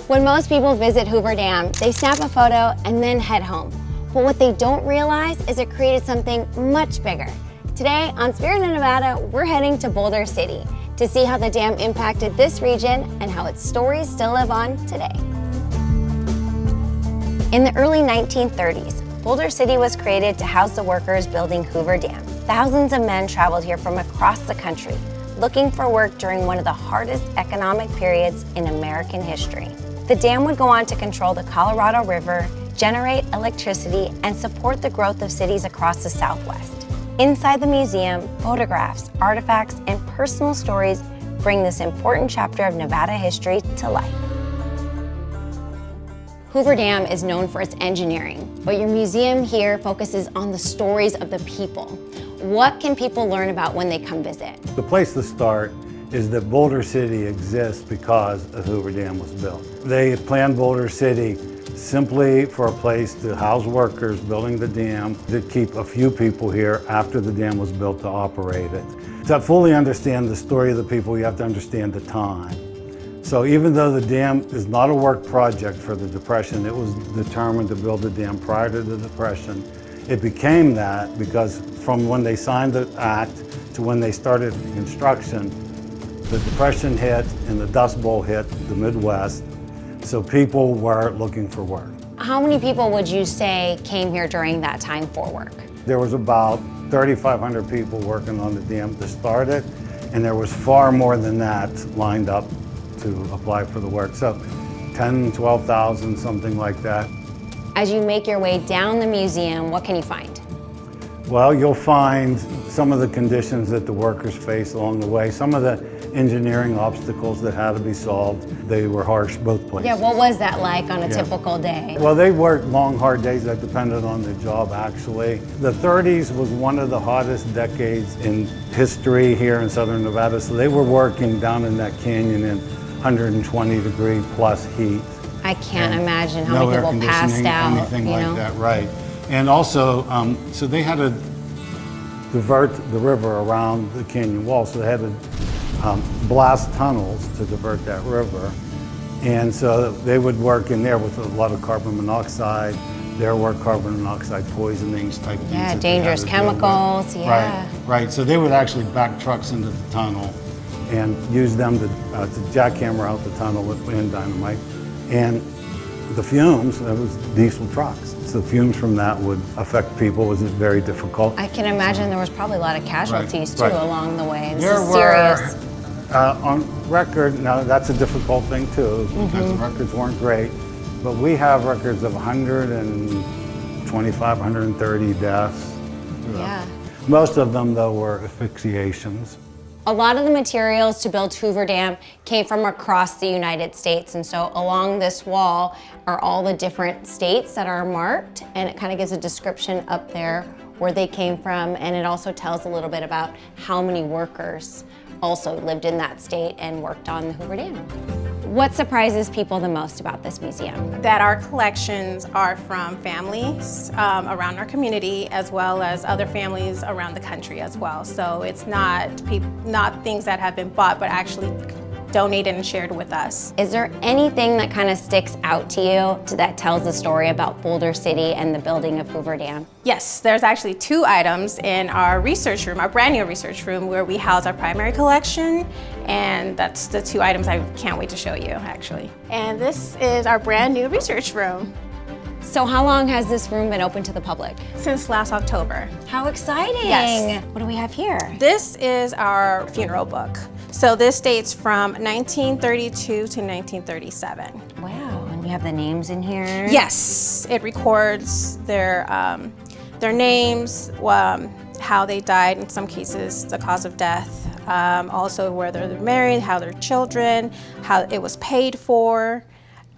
When most people visit Hoover Dam, they snap a photo and then head home. But what they don't realize is it created something much bigger. Today on Spirit of Nevada, we're heading to Boulder City to see how the dam impacted this region and how its stories still live on today. In the early 1930s, Boulder City was created to house the workers building Hoover Dam. Thousands of men traveled here from across the country, looking for work during one of the hardest economic periods in American history. The dam would go on to control the Colorado River, generate electricity, and support the growth of cities across the Southwest. Inside the museum, photographs, artifacts, and personal stories bring this important chapter of Nevada history to life. Hoover Dam is known for its engineering, but your museum here focuses on the stories of the people. What can people learn about when they come visit? The place to start is that Boulder City exists because the Hoover Dam was built. They planned Boulder City simply for a place to house workers building the dam, to keep a few people here after the dam was built to operate it. To fully understand the story of the people, you have to understand the time. So even though the dam is not a work project for the Depression, it was determined to build the dam prior to the Depression. It became that because from when they signed the act to when they started construction, the Depression hit and the Dust Bowl hit the Midwest. So people were looking for work. How many people would you say came here during that time for work? There was about 3,500 people working on the dam to start it, and there was far more than that lined up to apply for the work. So 10, 12,000, something like that. As you make your way down the museum, what can you find? Well, you'll find some of the conditions that the workers faced along the way, some of the engineering obstacles that had to be solved. They were harsh both places. Yeah, what was that like on a typical day? Well, they worked long, hard days that depended on the job, actually. The 30s was one of the hottest decades in history here in Southern Nevada, so they were working down in that canyon in 120-degree plus heat. I can't imagine how many people passed out. Anything like that, right. And also, so they had to divert the river around the canyon wall, so they had to blast tunnels to divert that river. And so they would work in there with a lot of carbon monoxide. There were carbon monoxide poisonings type things. Yeah, dangerous chemicals, yeah. Right, so they would actually back trucks into the tunnel and use them to jackhammer out the tunnel with dynamite. And the fumes, that was diesel trucks. So the fumes from that would affect people. It was very difficult. I can imagine there was probably a lot of casualties too along the way. This is serious. On record, now that's a difficult thing too, because the records weren't great, but we have records of 125, 130 deaths. Yeah. Most of them though were asphyxiations. A lot of the materials to build Hoover Dam came from across the United States, and so along this wall are all the different states that are marked, and it kind of gives a description up there where they came from, and it also tells a little bit about how many workers also lived in that state and worked on the Hoover Dam. What surprises people the most about this museum? That our collections are from families around our community, as well as other families around the country as well. So it's not things that have been bought, but actually donated and shared with us. Is there anything that kind of sticks out to you that tells the story about Boulder City and the building of Hoover Dam? Yes, there's actually 2 items in our research room, our brand new research room, where we house our primary collection, and that's the 2 items I can't wait to show you, actually. And this is our brand new research room. So how long has this room been open to the public? Since last October. How exciting! Yes. What do we have here? This is our funeral book. So this dates from 1932 to 1937. Wow, and you have the names in here? Yes, it records their names, how they died, in some cases, the cause of death, also whether they're married, how they're children, how it was paid for.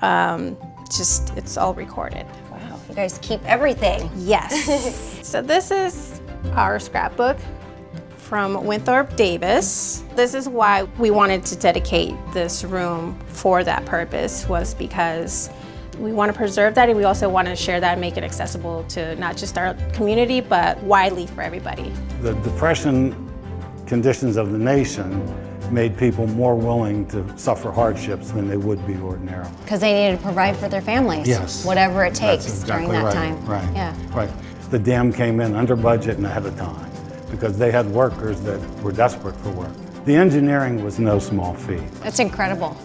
It's all recorded. Wow, you guys keep everything. Yes. So this is our scrapbook from Winthrop Davis. This is why we wanted to dedicate this room for that purpose, was because we want to preserve that, and we also want to share that and make it accessible to not just our community, but widely for everybody. The Depression conditions of the nation made people more willing to suffer hardships than they would be ordinarily. Because they needed to provide for their families. Yes. Whatever it takes That's exactly during that right. time. Right. Yeah. Right. The dam came in under budget and ahead of time because they had workers that were desperate for work. The engineering was no small feat. That's incredible.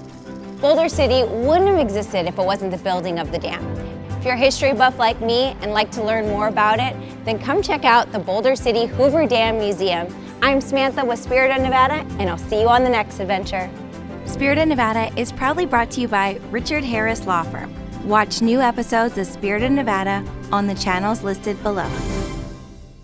Boulder City wouldn't have existed if it wasn't the building of the dam. If you're a history buff like me and like to learn more about it, then come check out the Boulder City Hoover Dam Museum. I'm Samantha with Spirit of Nevada, and I'll see you on the next adventure. Spirit of Nevada is proudly brought to you by Richard Harris Law Firm. Watch new episodes of Spirit of Nevada on the channels listed below.